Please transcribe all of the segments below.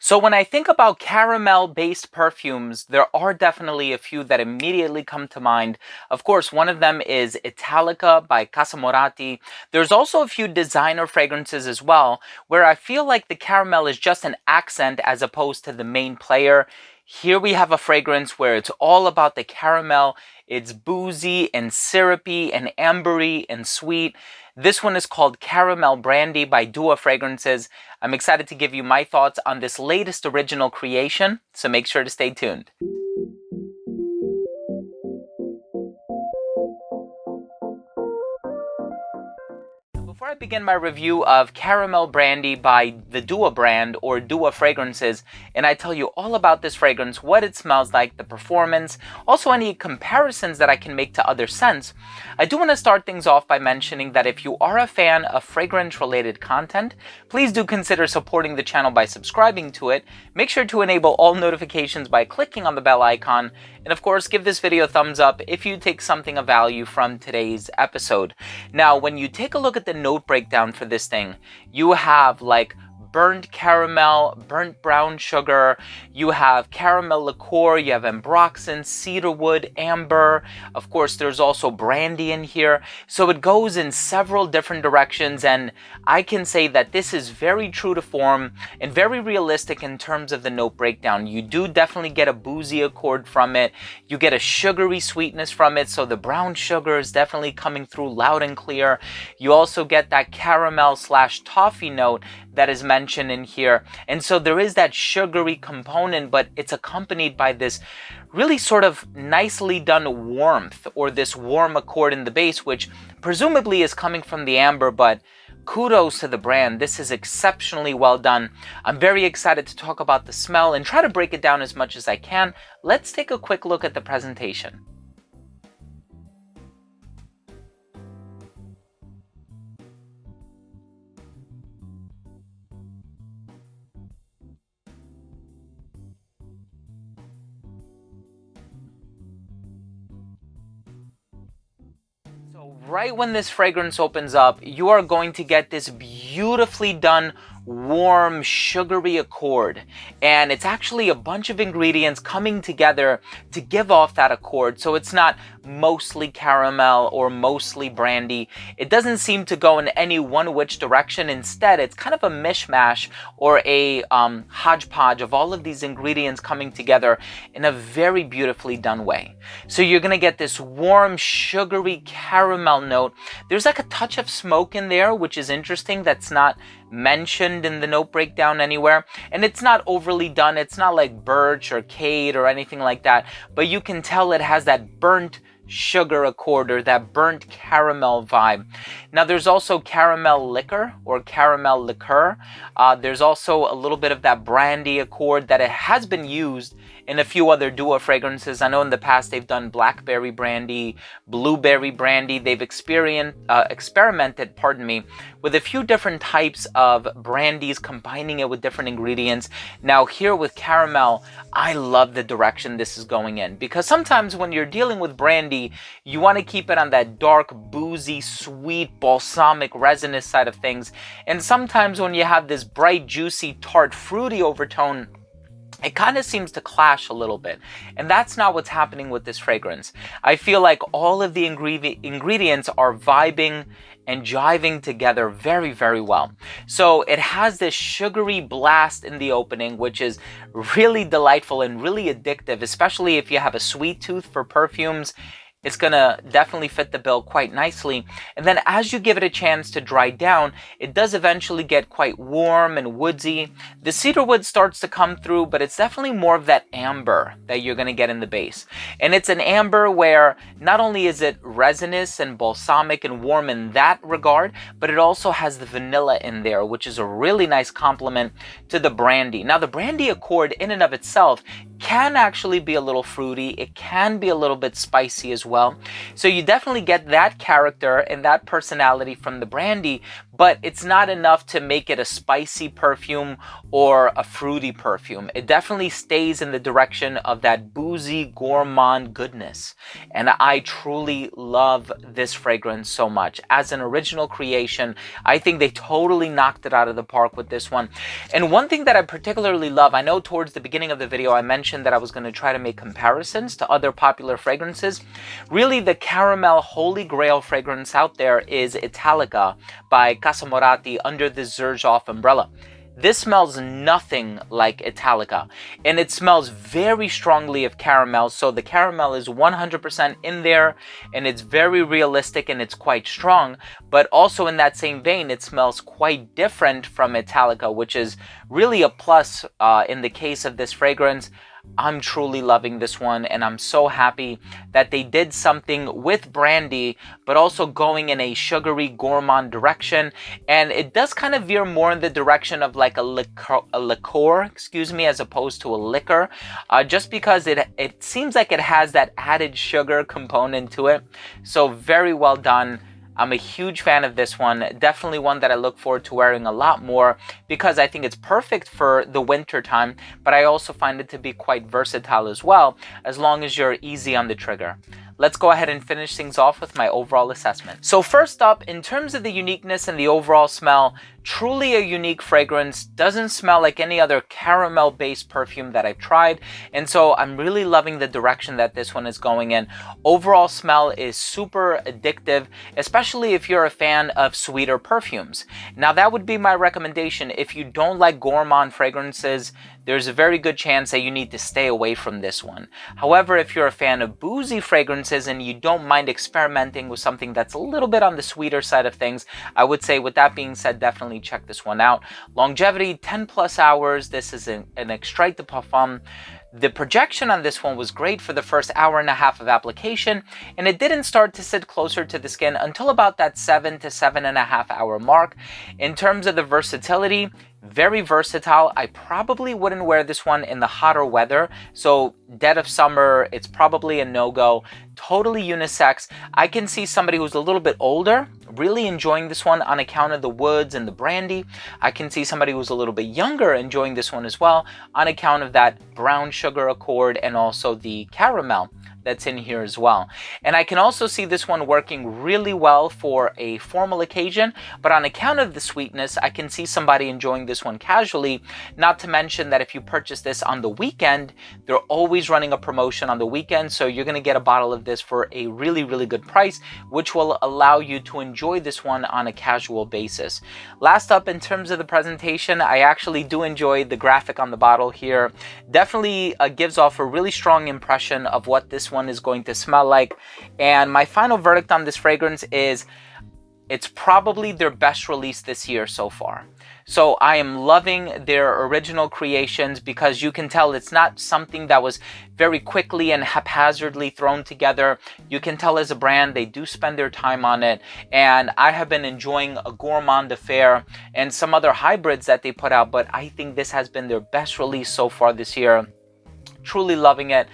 So when I think about caramel-based perfumes, there are definitely a few that immediately come to mind. Of course, one of them is Italica by Casa Moratti. There's also a few designer fragrances as well, where I feel like the caramel is just an accent as opposed to the main player. Here we have a fragrance where it's all about the caramel. It's boozy and syrupy and ambery and sweet. This one is called Caramel Brandy by Dua Fragrances. I'm excited to give you my thoughts on this latest original creation, so make sure to stay tuned. Before I begin my review of Caramel Brandy by the Dua brand or Dua Fragrances, and I tell you all about this fragrance, what it smells like, the performance, also any comparisons that I can make to other scents, I do want to start things off by mentioning that if you are a fan of fragrance-related content, please do consider supporting the channel by subscribing to it. Make sure to enable all notifications by clicking on the bell icon, and of course, give this video a thumbs up if you take something of value from today's episode. Now, when you take a look at the note breakdown for this thing, you have like burnt caramel, burnt brown sugar, you have caramel liqueur, you have ambroxan, cedarwood, amber. Of course, there's also brandy in here. So it goes in several different directions, and I can say that this is very true to form and very realistic in terms of the note breakdown. You do definitely get a boozy accord from it. You get a sugary sweetness from it, so the brown sugar is definitely coming through loud and clear. You also get that caramel / toffee note that is mentioned in here, and so there is that sugary component, but it's accompanied by this really sort of nicely done warmth, or this warm accord in the base, which presumably is coming from the amber, but kudos to the brand. This is exceptionally well done. I'm very excited to talk about the smell and try to break it down as much as I can. Let's take a quick look at the presentation. So right when this fragrance opens up, you are going to get this beautifully done warm sugary accord, and it's actually a bunch of ingredients coming together to give off that accord. So it's not mostly caramel or mostly brandy. It doesn't seem to go in any one which direction. Instead, it's kind of a mishmash or a hodgepodge of all of these ingredients coming together in a very beautifully done way. So you're gonna get this warm sugary caramel note. There's like a touch of smoke in there, which is interesting. That's not mentioned in the note breakdown anywhere, and it's not overly done. It's not like birch or cade or anything like that, but you can tell it has that burnt sugar accord or that burnt caramel vibe. Now there's also caramel liquor or caramel liqueur. There's also a little bit of that brandy accord that it has been used in a few other Dua fragrances. I know in the past they've done blackberry brandy, blueberry brandy. They've experimented, with a few different types of brandies, combining it with different ingredients. Now here with caramel, I love the direction this is going in, because sometimes when you're dealing with brandy, you want to keep it on that dark, boozy, sweet, balsamic, resinous side of things. And sometimes when you have this bright, juicy, tart, fruity overtone, it kind of seems to clash a little bit. And that's not what's happening with this fragrance. I feel like all of the ingredients are vibing and jiving together very, very well. So it has this sugary blast in the opening, which is really delightful and really addictive, especially if you have a sweet tooth for perfumes. It's gonna definitely fit the bill quite nicely. And then as you give it a chance to dry down, it does eventually get quite warm and woodsy. The cedarwood starts to come through, but it's definitely more of that amber that you're gonna get in the base. And it's an amber where not only is it resinous and balsamic and warm in that regard, but it also has the vanilla in there, which is a really nice complement to the brandy. Now the brandy accord in and of itself can actually be a little fruity. It can be a little bit spicy as well. So you definitely get that character and that personality from the Brandy, but it's not enough to make it a spicy perfume or a fruity perfume. It definitely stays in the direction of that boozy gourmand goodness. And I truly love this fragrance so much. As an original creation, I think they totally knocked it out of the park with this one. And one thing that I particularly love, I know towards the beginning of the video I mentioned that I was going to try to make comparisons to other popular fragrances. Really, the caramel holy grail fragrance out there is Italica by Casa Moratti under the Xerjoff umbrella. This smells nothing like Italica, and it smells very strongly of caramel, so the caramel is 100% in there, and it's very realistic and it's quite strong, but also in that same vein, it smells quite different from Italica, which is really a plus in the case of this fragrance. I'm truly loving this one, and I'm so happy that they did something with Brandy, but also going in a sugary gourmand direction. And it does kind of veer more in the direction of like a liqueur, excuse me, as opposed to a liquor, just because it seems like it has that added sugar component to it. So very well done. I'm a huge fan of this one. Definitely one that I look forward to wearing a lot more because I think it's perfect for the winter time, but I also find it to be quite versatile as well, as long as you're easy on the trigger. Let's go ahead and finish things off with my overall assessment. So first up, in terms of the uniqueness and the overall smell, truly a unique fragrance. Doesn't smell like any other caramel-based perfume that I've tried, and so I'm really loving the direction that this one is going in. Overall smell is super addictive, especially if you're a fan of sweeter perfumes. Now that would be my recommendation. If you don't like gourmand fragrances, there's a very good chance that you need to stay away from this one. However, if you're a fan of boozy fragrances and you don't mind experimenting with something that's a little bit on the sweeter side of things, I would say with that being said, definitely check this one out. Longevity, 10 plus hours. This is an extrait de parfum. The projection on this one was great for the first hour and a half of application, and it didn't start to sit closer to the skin until about that 7 to 7.5 hour mark. In terms of the versatility, very versatile. I probably wouldn't wear this one in the hotter weather, so dead of summer, it's probably a no-go. Totally unisex. I can see somebody who's a little bit older really enjoying this one on account of the woods and the brandy. I can see somebody who's a little bit younger enjoying this one as well on account of that brown sugar accord and also the caramel that's in here as well. And I can also see this one working really well for a formal occasion, but on account of the sweetness, I can see somebody enjoying this one casually. Not to mention that if you purchase this on the weekend, they're always running a promotion on the weekend, so you're going to get a bottle of this for a really, really good price, which will allow you to enjoy this one on a casual basis. Last up, in terms of the presentation, I actually do enjoy the graphic on the bottle here. Definitely gives off a really strong impression of what this one is going to smell like. And my final verdict on this fragrance is it's probably their best release this year so far. So I am loving their original creations because you can tell it's not something that was very quickly and haphazardly thrown together. You can tell as a brand they do spend their time on it, and I have been enjoying a gourmand affair and some other hybrids that they put out, but I think this has been their best release so far this year. Truly loving it.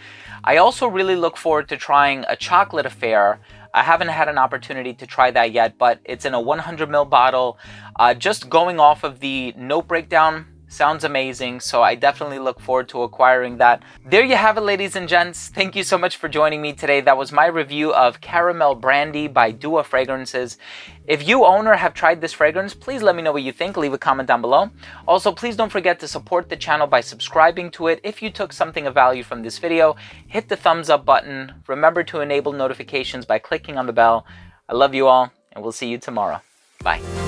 I also really look forward to trying a chocolate affair. I haven't had an opportunity to try that yet, but it's in a 100 ml bottle. Just going off of the note breakdown, sounds amazing, so I definitely look forward to acquiring that. There you have it, ladies and gents. Thank you so much for joining me today. That was my review of Caramel Brandy by Dua Fragrances. If you own or have tried this fragrance, please let me know what you think. Leave a comment down below. Also, please don't forget to support the channel by subscribing to it. If you took something of value from this video, hit the thumbs up button. Remember to enable notifications by clicking on the bell. I love you all, and we'll see you tomorrow. Bye.